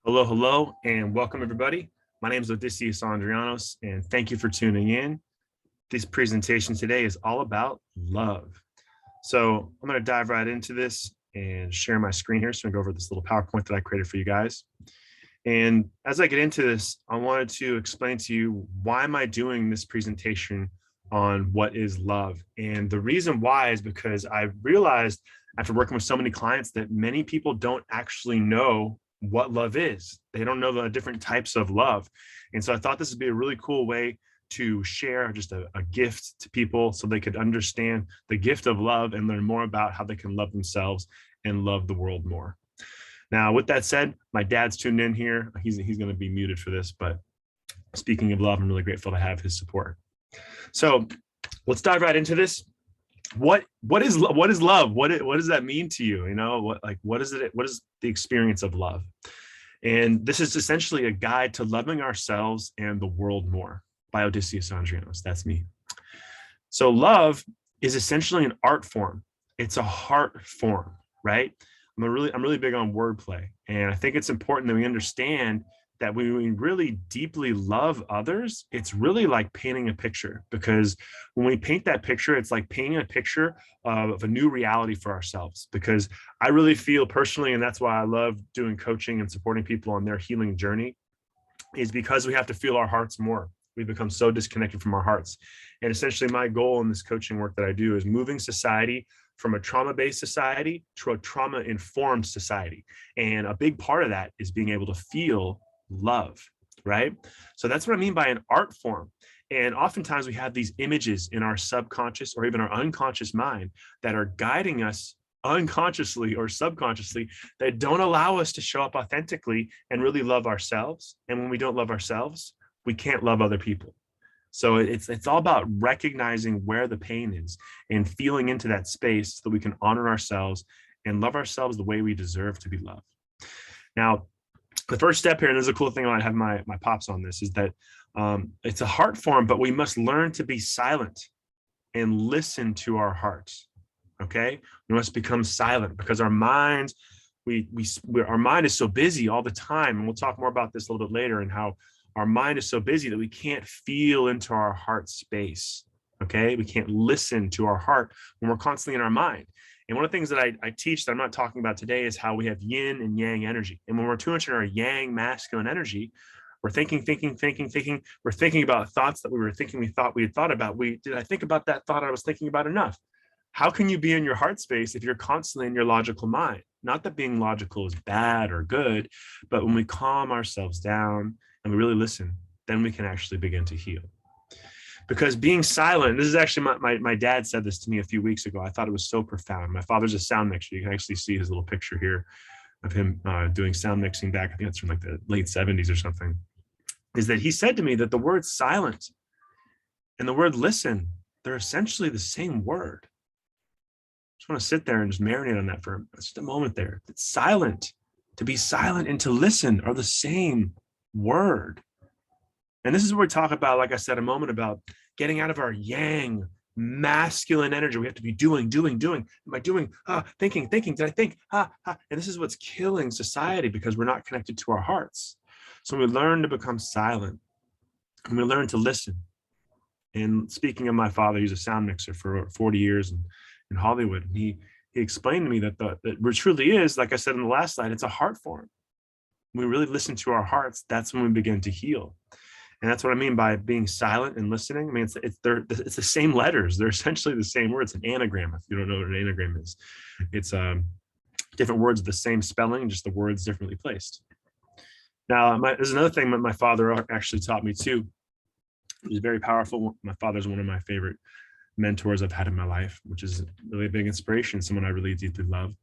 Hello, hello, and welcome everybody. My name is Odysseus Andrianos, and thank you for tuning in. This presentation today is all about love. So I'm going to dive right into this and share my screen here. So I'm going to go over this little PowerPoint that I created for you guys. And as I get into this, I wanted to explain to you why am I doing this presentation on what is love. And the reason why is because I realized after working with so many clients that many people don't actually know what love is. They don't know the different types of love. And so I thought this would be a really cool way to share just a gift to people so they could understand the gift of love and learn more about how they can love themselves and love the world more. Now, with that said, my dad's tuned in here. He's going to be muted for this, but speaking of love, I'm really grateful to have his support. So let's dive right into this. What is love? What does that mean to you? You know, what is it? What is the experience of love? And this is essentially a guide to loving ourselves and the world more by Odysseus Andrianos. That's me. So love is essentially an art form. It's a heart form, right? I'm really big on wordplay, and I think it's important that we understand that when we really deeply love others, it's really like painting a picture, because when we paint that picture, it's like painting a picture of a new reality for ourselves. Because I really feel personally, and that's why I love doing coaching and supporting people on their healing journey, is because we have to feel our hearts more. We become so disconnected from our hearts. And essentially my goal in this coaching work that I do is moving society from a trauma-based society to a trauma-informed society. And a big part of that is being able to feel love, right? So that's what I mean by an art form. And oftentimes we have these images in our subconscious or even our unconscious mind that are guiding us unconsciously or subconsciously, that don't allow us to show up authentically and really love ourselves. And when we don't love ourselves, we can't love other people. So it's all about recognizing where the pain is and feeling into that space so that we can honor ourselves and love ourselves the way we deserve to be loved. Now, the first step here, and there's a cool thing, I have my pops on this, is that it's a heart form, but we must learn to be silent and listen to our hearts. Okay, we must become silent because our minds, our mind is so busy all the time, and we'll talk more about this a little bit later, and how our mind is so busy that we can't feel into our heart space. Okay, we can't listen to our heart when we're constantly in our mind. And one of the things that I teach that I'm not talking about today is how we have yin and yang energy. And when we're too much in our yang masculine energy, we're thinking. We're thinking about thoughts that we thought we had thought about. Did I think about that thought I was thinking about enough? How can you be in your heart space if you're constantly in your logical mind? Not that being logical is bad or good, but when we calm ourselves down and we really listen, then we can actually begin to heal. Because being silent, this is actually my dad said this to me a few weeks ago. I thought it was so profound. My father's a sound mixer. You can actually see his little picture here of him doing sound mixing back, I think it's from like the late 70s or something, is that he said to me that the word silent and the word listen, they're essentially the same word. Just want to sit there and just marinate on that for just a moment there. It's silent. To be silent and to listen are the same word. And this is where we talk about, like I said a moment, about getting out of our yang masculine energy. We have to be doing. Am I doing? Thinking. Did I think? And this is what's killing society, because we're not connected to our hearts. So we learn to become silent and we learn to listen. And speaking of my father, he's a sound mixer for 40 years in Hollywood. And he explained to me that it truly is, like I said in the last slide, it's a heart form. When we really listen to our hearts, that's when we begin to heal. And that's what I mean by being silent and listening. I mean, it's the same letters. They're essentially the same words. An anagram, if you don't know what an anagram is, it's different words with the same spelling, just the words differently placed. Now, there's another thing that my father actually taught me too. It was very powerful. My father's one of my favorite mentors I've had in my life, which is really a big inspiration, someone I really deeply love,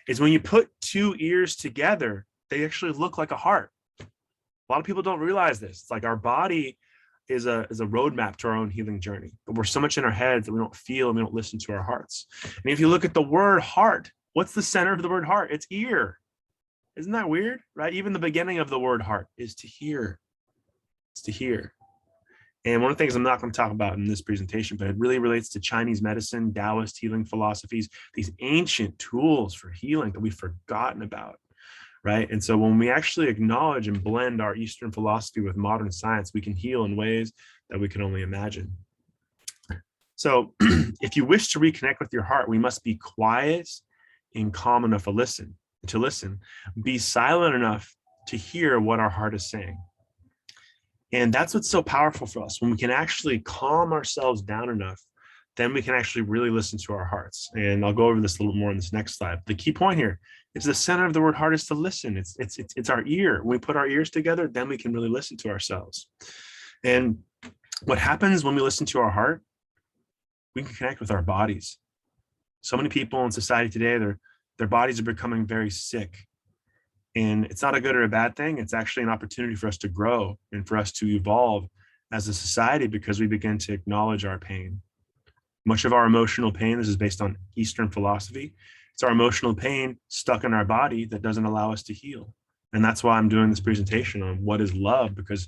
is when you put two ears together, they actually look like a heart. A lot of people don't realize this. It's like our body is a roadmap to our own healing journey, but we're so much in our heads that we don't feel and we don't listen to our hearts. And if you look at the word heart, what's the center of the word heart? It's ear. Isn't that weird, right? Even the beginning of the word heart is to hear. It's to hear. And one of the things I'm not going to talk about in this presentation, but it really relates to Chinese medicine, Taoist healing philosophies, these ancient tools for healing that we've forgotten about, right? And so when we actually acknowledge and blend our Eastern philosophy with modern science, we can heal in ways that we can only imagine. So if you wish to reconnect with your heart, we must be quiet and calm enough to listen. Be silent enough to hear what our heart is saying. And that's what's so powerful for us. When we can actually calm ourselves down enough, then we can actually really listen to our hearts. And I'll go over this a little more in this next slide. The key point here is the center of the word heart is to listen. It's our ear. When we put our ears together, then we can really listen to ourselves. And what happens when we listen to our heart, we can connect with our bodies. So many people in society today, their bodies are becoming very sick. And it's not a good or a bad thing. It's actually an opportunity for us to grow and for us to evolve as a society because we begin to acknowledge our pain. Much of our emotional pain, this is based on Eastern philosophy, it's our emotional pain stuck in our body that doesn't allow us to heal. And that's why I'm doing this presentation on what is love, because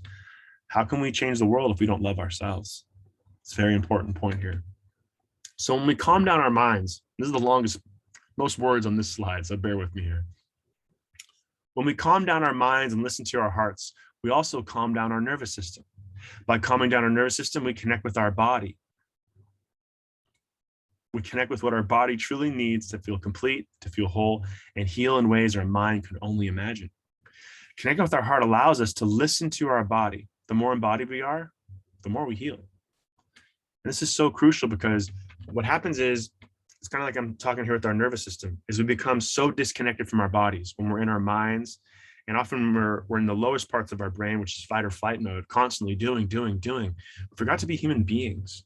how can we change the world if we don't love ourselves? It's a very important point here. So when we calm down our minds, this is the most words on this slide, so bear with me here. When we calm down our minds and listen to our hearts, we also calm down our nervous system. By calming down our nervous system, we connect with our body. We connect with what our body truly needs to feel complete, to feel whole, and heal in ways our mind could only imagine. Connecting with our heart allows us to listen to our body. The more embodied we are, the more we heal. And this is so crucial because what happens is, it's kind of like I'm talking here with our nervous system, is we become so disconnected from our bodies when we're in our minds. And often we're in the lowest parts of our brain, which is fight or flight mode, constantly doing. We forgot to be human beings.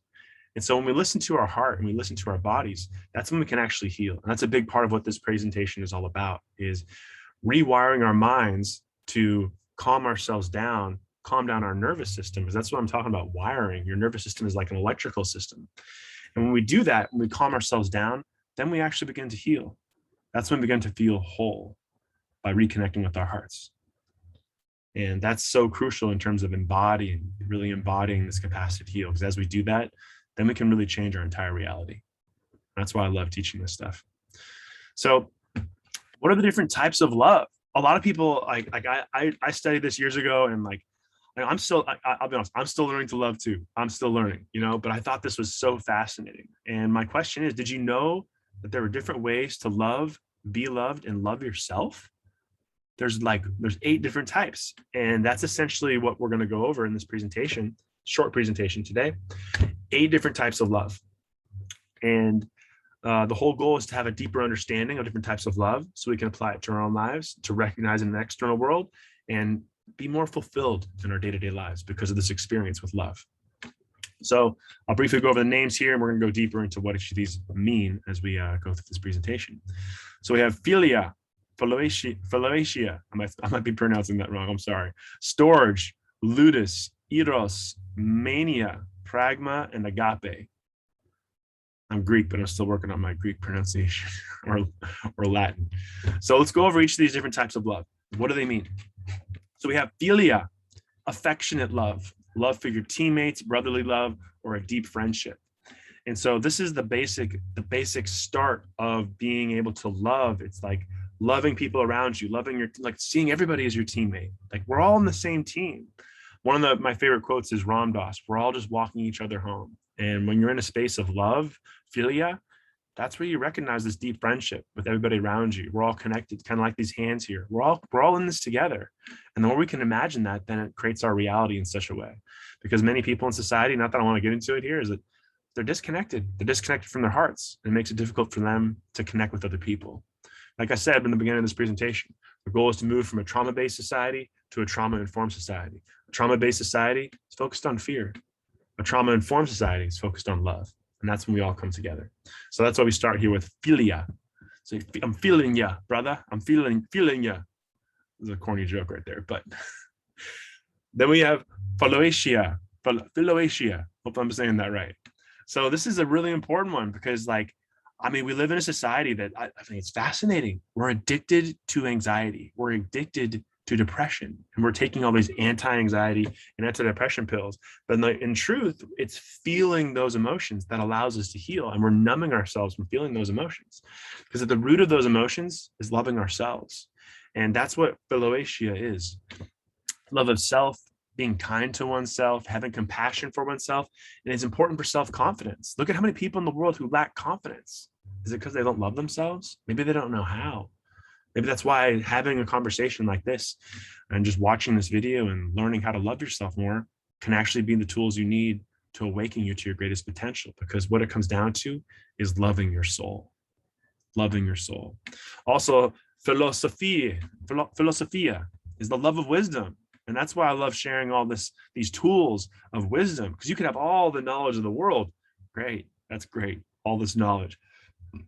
And so when we listen to our heart and we listen to our bodies, that's when we can actually heal. And that's a big part of what this presentation is all about, is rewiring our minds to calm ourselves down, calm down our nervous system, because that's what I'm talking about, wiring. Your nervous system is like an electrical system. And when we do that, when we calm ourselves down, then we actually begin to heal. That's when we begin to feel whole, by reconnecting with our hearts. And that's so crucial in terms of really embodying this capacity to heal. Because as we do that, then we can really change our entire reality. That's why I love teaching this stuff. So what are the different types of love? A lot of people, I studied this years ago, and I'll be honest, I'm still learning to love too. I'm still learning, but I thought this was so fascinating. And my question is, did you know that there were different ways to love, be loved, and love yourself? There's 8 different types. And that's essentially what we're going to go over in this presentation, short presentation today. 8 different types of love. And the whole goal is to have a deeper understanding of different types of love so we can apply it to our own lives, to recognize in the external world, and be more fulfilled in our day-to-day lives because of this experience with love. So I'll briefly go over the names here, and we're going to go deeper into what each of these mean as we go through this presentation. So we have philia, philautia, I might be pronouncing that wrong, I'm sorry. Storge, ludus, eros, mania, pragma, and agape. I'm Greek, but I'm still working on my Greek pronunciation or Latin. So let's go over each of these different types of love. What do they mean? So we have philia, affectionate love for your teammates, brotherly love, or a deep friendship. And so this is the basic start of being able to love. It's like loving people around you, seeing everybody as your teammate. Like, we're all on the same team. One of my favorite quotes is Ram Dass. We're all just walking each other home. And when you're in a space of love, philia, that's where you recognize this deep friendship with everybody around you. We're all connected, kind of like these hands here. We're all in this together. And the more we can imagine that, then it creates our reality in such a way. Because many people in society, not that I want to get into it here, is that they're disconnected. They're disconnected from their hearts. It makes it difficult for them to connect with other people. Like I said in the beginning of this presentation, the goal is to move from a trauma-based society to a trauma-informed society. A trauma-based society is focused on fear. A trauma-informed society is focused on love. And that's when we all come together. So that's why we start here with philia. So I'm feeling ya, brother. I'm feeling ya. This is a corny joke right there, but then we have philautia. Hope I'm saying that right. So this is a really important one because, we live in a society that I think it's fascinating. We're addicted to anxiety. We're addicted to depression, and we're taking all these anti-anxiety and anti-depression pills. But in truth, it's feeling those emotions that allows us to heal, and we're numbing ourselves from feeling those emotions, because at the root of those emotions is loving ourselves. And that's what Philoatia is. Love of self, being kind to oneself, having compassion for oneself. And it's important for self-confidence. Look at how many people in the world who lack confidence. Is it because they don't love themselves? Maybe they don't know how. Maybe that's why having a conversation like this and just watching this video and learning how to love yourself more can actually be the tools you need to awaken you to your greatest potential, because what it comes down to is loving your soul. Loving your soul. Also, philosophia is the love of wisdom. And that's why I love sharing all these tools of wisdom, because you can have all the knowledge of the world. Great, that's great, all this knowledge.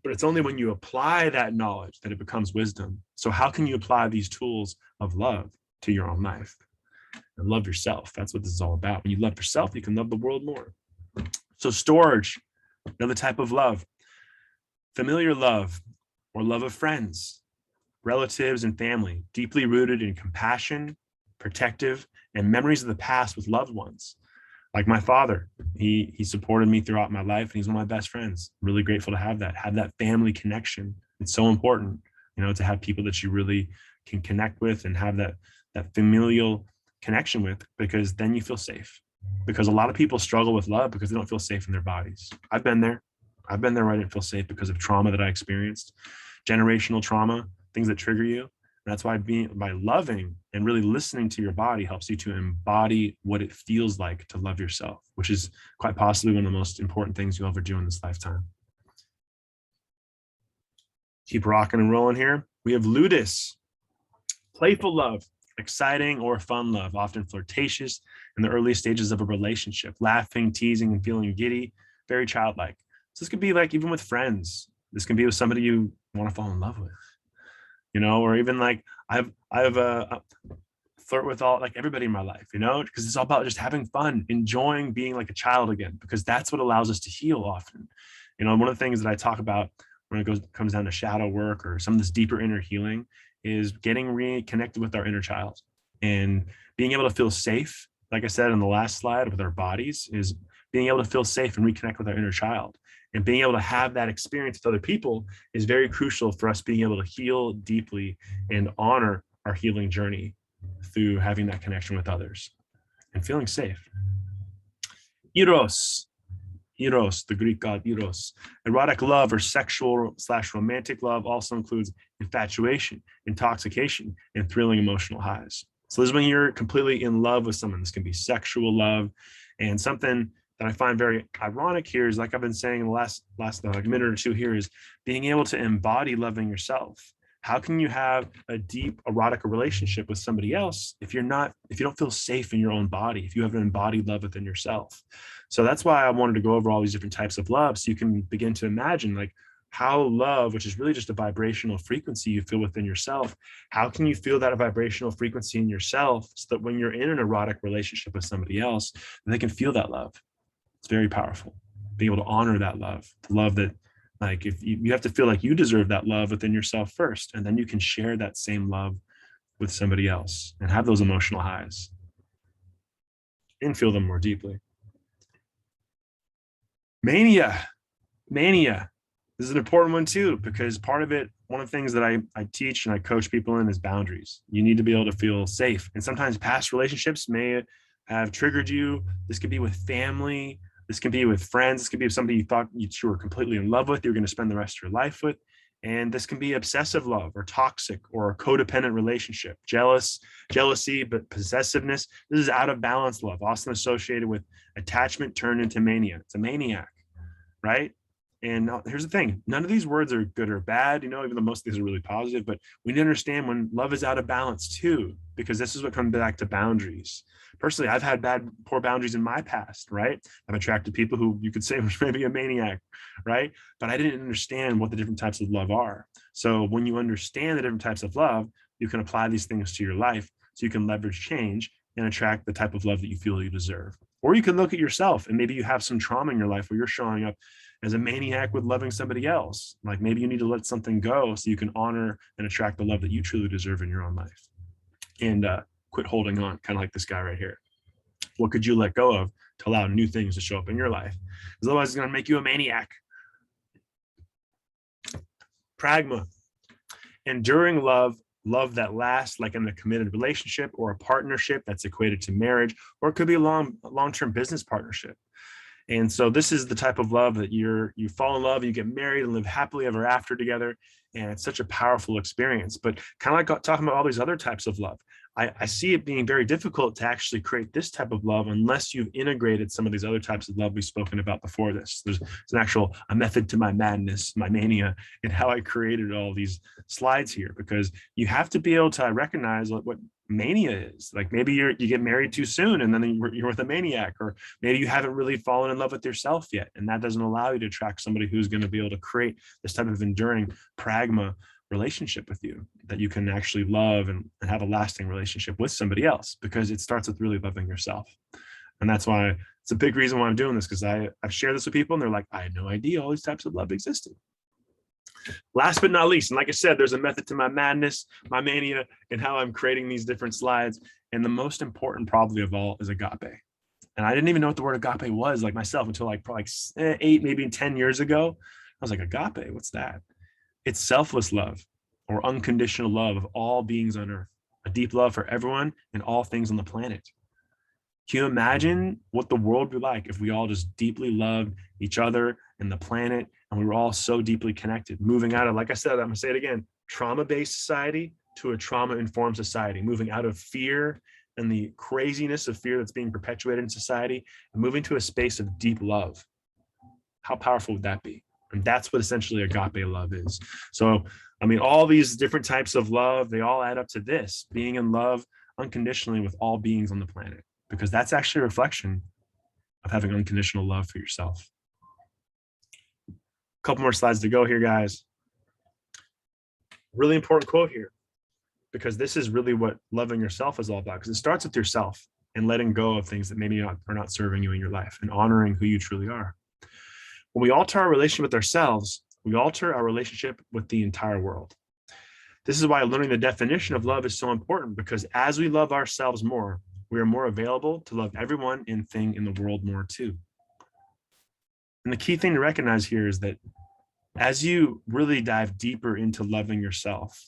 But it's only when you apply that knowledge that it becomes wisdom. So how can you apply these tools of love to your own life? And love yourself. That's what this is all about. When you love yourself, you can love the world more. So storge, another type of love. Familiar love, or love of friends, relatives, and family, deeply rooted in compassion, protective, and memories of the past with loved ones. Like my father, he supported me throughout my life, and he's one of my best friends. I'm really grateful to have that family connection. It's so important, to have people that you really can connect with and have that familial connection with, because then you feel safe. Because a lot of people struggle with love because they don't feel safe in their bodies. I've been there where I didn't feel safe because of trauma that I experienced, generational trauma, things that trigger you. That's why by loving and really listening to your body helps you to embody what it feels like to love yourself, which is quite possibly one of the most important things you'll ever do in this lifetime. Keep rocking and rolling here. We have ludus, playful love, exciting or fun love, often flirtatious in the early stages of a relationship, laughing, teasing, and feeling giddy, very childlike. So this could be like even with friends. This can be with somebody you want to fall in love with. Or even like I've flirt with everybody in my life, because it's all about just having fun, enjoying being like a child again, because that's what allows us to heal often. One of the things that I talk about when it comes down to shadow work or some of this deeper inner healing is getting reconnected with our inner child and being able to feel safe. Like I said in the last slide with our bodies, is being able to feel safe and reconnect with our inner child. And being able to have that experience with other people is very crucial for us being able to heal deeply and honor our healing journey through having that connection with others and feeling safe. Eros, the Greek god Eros. Erotic love or sexual/romantic love also includes infatuation, intoxication, and thrilling emotional highs. So this is when you're completely in love with someone. This can be sexual love, and something that I find very ironic here is, like I've been saying in the last minute or two here, is being able to embody loving yourself. How can you have a deep erotic relationship with somebody else if you don't feel safe in your own body, if you haven't embodied love within yourself? So that's why I wanted to go over all these different types of love, so you can begin to imagine like how love, which is really just a vibrational frequency you feel within yourself, how can you feel that vibrational frequency in yourself so that when you're in an erotic relationship with somebody else, they can feel that love. It's very powerful. Being able to honor that love, the love that, like, if you have to feel like you deserve that love within yourself first, and then you can share that same love with somebody else and have those emotional highs and feel them more deeply. Mania. This is an important one too, because part of it, one of the things that I teach and I coach people in is boundaries. You need to be able to feel safe. And sometimes past relationships may have triggered you. This could be with family. This can be with friends. This could be with somebody you thought you were completely in love with, you're going to spend the rest of your life with. And this can be obsessive love or toxic or a codependent relationship, jealousy, but possessiveness. This is out of balance love, often associated with attachment turned into mania. It's a maniac, right? And here's the thing, none of these words are good or bad, even though most of these are really positive, but we need to understand when love is out of balance too, because this is what comes back to boundaries. Personally, I've had poor boundaries in my past, right? I've attracted people who you could say was maybe a maniac, right? But I didn't understand what the different types of love are. So when you understand the different types of love, you can apply these things to your life so you can leverage change and attract the type of love that you feel you deserve. Or you can look at yourself and maybe you have some trauma in your life where you're showing up as a maniac with loving somebody else. Like maybe you need to let something go so you can honor and attract the love that you truly deserve in your own life. And quit holding on, kind of like this guy right here. What could you let go of to allow new things to show up in your life? Because otherwise it's going to make you a maniac. Pragma. Enduring love love that lasts, like in a committed relationship or a partnership that's equated to marriage, or it could be a long-term business partnership. And so this is the type of love that you fall in love, you get married and live happily ever after together. And it's such a powerful experience. But kind of like talking about all these other types of love, I see it being very difficult to actually create this type of love unless you've integrated some of these other types of love we've spoken about before this. There's a method to my madness, my mania, and how I created all these slides here, because you have to be able to recognize what mania is. Like maybe you get married too soon and then you're with a maniac, or maybe you haven't really fallen in love with yourself yet, and that doesn't allow you to attract somebody who's going to be able to create this type of enduring pragma relationship with you, that you can actually love and have a lasting relationship with somebody else, because it starts with really loving yourself. And that's why it's a big reason why I'm doing this, because I've shared this with people and they're like, I had no idea all these types of love existed. Last but not least, and like I said, there's a method to my madness, my mania, and how I'm creating these different slides. And the most important probably of all is agape. And I didn't even know what the word agape was, like myself, until like probably 8, maybe 10 years ago. I was like, agape, what's that? It's selfless love, or unconditional love of all beings on earth, a deep love for everyone and all things on the planet. Can you imagine what the world would be like if we all just deeply loved each other and the planet, and we were all so deeply connected, moving out of, like I said, I'm gonna say it again, trauma-based society to a trauma-informed society, moving out of fear and the craziness of fear that's being perpetuated in society, and moving to a space of deep love. How powerful would that be? And that's what essentially agape love is. So, I mean, all these different types of love, they all add up to this, being in love unconditionally with all beings on the planet, because that's actually a reflection of having unconditional love for yourself. A couple more slides to go here, guys. Really important quote here, because this is really what loving yourself is all about, because it starts with yourself and letting go of things that maybe are not serving you in your life, and honoring who you truly are. When we alter our relationship with ourselves, we alter our relationship with the entire world. This is why learning the definition of love is so important, because as we love ourselves more, we are more available to love everyone and thing in the world more too. And the key thing to recognize here is that as you really dive deeper into loving yourself,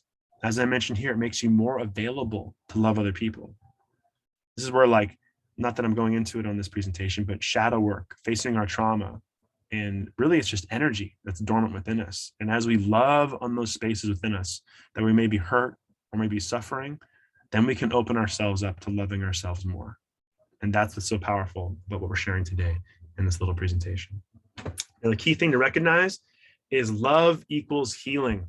as I mentioned here, it makes you more available to love other people. This is where, like, not that I'm going into it on this presentation, but shadow work, facing our trauma, and really it's just energy that's dormant within us. And as we love on those spaces within us that we may be hurt or maybe suffering, then we can open ourselves up to loving ourselves more. And that's what's so powerful about what we're sharing today in this little presentation. Now, the key thing to recognize is love equals healing.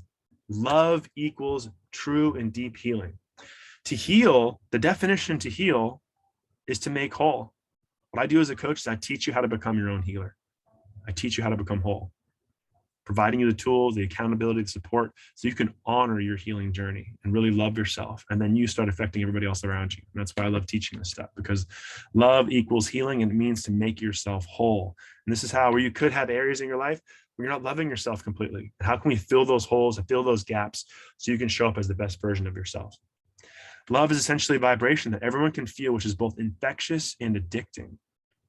Love equals true and deep healing. To heal, the definition to heal is to make whole. What I do as a coach is I teach you how to become your own healer. I teach you how to become whole, providing you the tools, the accountability, the support, so you can honor your healing journey and really love yourself. And then you start affecting everybody else around you. And that's why I love teaching this stuff, because love equals healing, and it means to make yourself whole. And this is how, where you could have areas in your life where you're not loving yourself completely. How can we fill those holes and fill those gaps so you can show up as the best version of yourself? Love is essentially a vibration that everyone can feel, which is both infectious and addicting.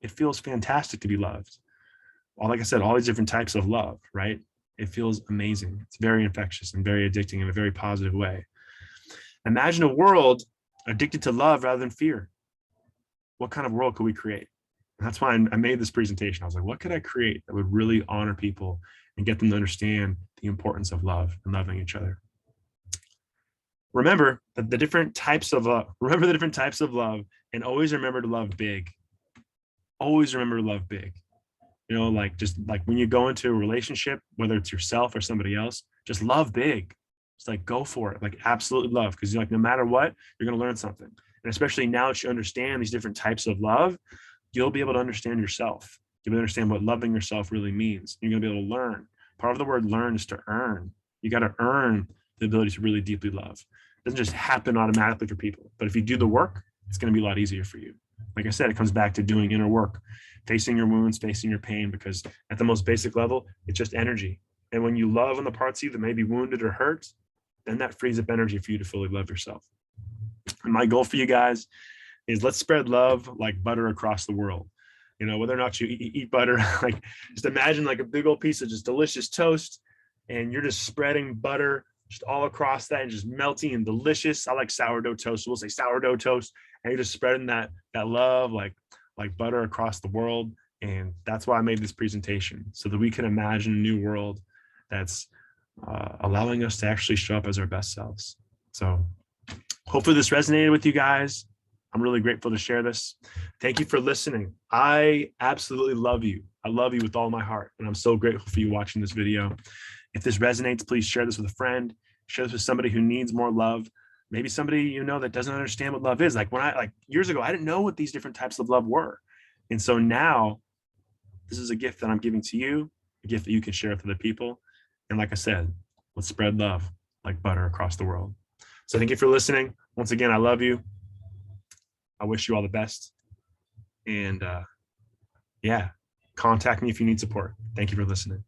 It feels fantastic to be loved. Well, like I said, all these different types of love, right? It feels amazing. It's very infectious and very addicting in a very positive way. Imagine a world addicted to love rather than fear. What kind of world could we create? And that's why I made this presentation. I was like, what could I create that would really honor people and get them to understand the importance of love and loving each other? Remember that the different types of love, and always remember to love big. Always remember to love big. You know, like, just like when you go into a relationship, whether it's yourself or somebody else, just love big. It's like, go for it. Like, absolutely love. Because you're like, no matter what, you're going to learn something. And especially now that you understand these different types of love, you'll be able to understand yourself. You'll be able to understand what loving yourself really means. You're going to be able to learn. Part of the word learn is to earn. You got to earn the ability to really deeply love. It doesn't just happen automatically for people. But if you do the work, it's going to be a lot easier for you. Like I said, it comes back to doing inner work, facing your wounds, facing your pain, because at the most basic level, it's just energy. And when you love on the parts of you that may be wounded or hurt, then that frees up energy for you to fully love yourself. And my goal for you guys is, let's spread love like butter across the world. You know, whether or not you eat butter, like, just imagine like a big old piece of just delicious toast, and you're just spreading butter just all across that and just melting and delicious. I like sourdough toast. So we'll say sourdough toast, and you're just spreading that love like butter across the world. And that's why I made this presentation, so that we can imagine a new world that's allowing us to actually show up as our best selves. So hopefully this resonated with you guys. I'm really grateful to share this. Thank you for listening. I absolutely love you. I love you with all my heart. And I'm so grateful for you watching this video. If this resonates, please share this with a friend. Share this with somebody who needs more love. Maybe somebody you know that doesn't understand what love is. Like years ago, I didn't know what these different types of love were. And so now this is a gift that I'm giving to you, a gift that you can share with other people. And like I said, let's spread love like butter across the world. So thank you for listening. Once again, I love you. I wish you all the best. And yeah, contact me if you need support. Thank you for listening.